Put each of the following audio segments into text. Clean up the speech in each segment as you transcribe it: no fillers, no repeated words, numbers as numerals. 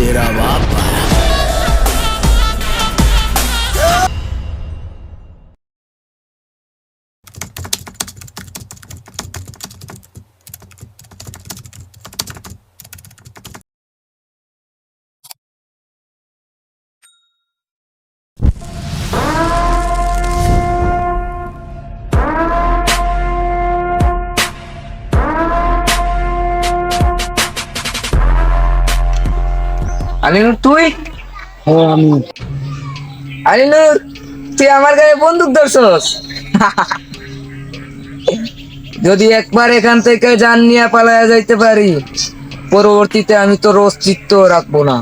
तेरा बाप आया। আলিনুর তুই? হ্যাঁ আমি। আলিনুর তুই আমার গায়ে বন্দুক ধরছস? যদি একবার এখান থেকে জান নিয়ে পালায়া যাইতে পারি, পরবর্তীতে আমি তোর অস্তিত্ব রাখবো না।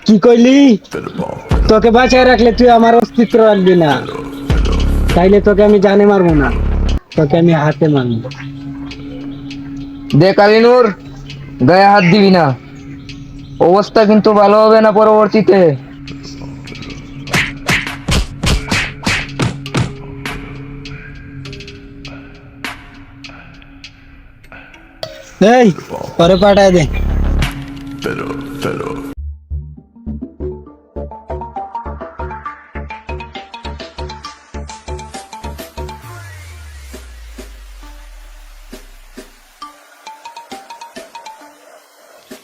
কি কইলি? তোকে বাঁচায় রাখলে তুই আমার অস্তিত্ব রাখবি না, তাইলে তোকে আমি জানে মারবো না, তোকে আমি হাতে মারবো। দেখ আলিনুর, গায়ে হাত দিবি না, অবস্থা কিন্তু ভালো হবে না পরবর্তীতে। এই পরে পাঠায় দে।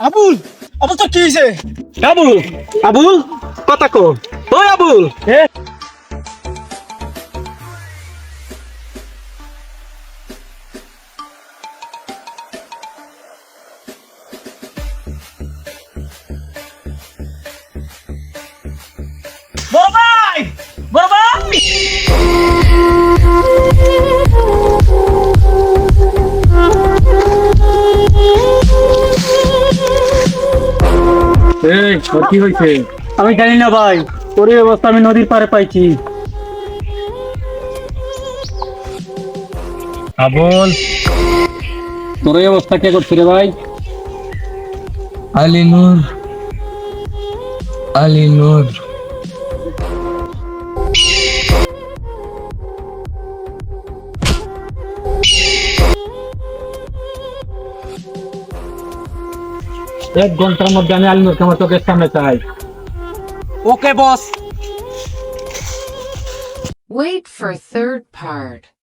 আবুল, আবুল তো কি হইছে? আবুল, আবুল কথা কো। ওই আবুল, বড় ভাই, বড় ভাই। এই তোর কি হয়েছে? আমি জানি না ভাই, তোর এই অবস্থা আমি নদীর পাড়ে পাইছি। আবুল, তোর এই অবস্থা কে করছে রে ভাই? আলিনুর, আলিনুর। এক ঘন্টার মধ্যে আমি আলিনুরকে আমার চোখের সামনে চাই। ওকে বস। Wait for third part.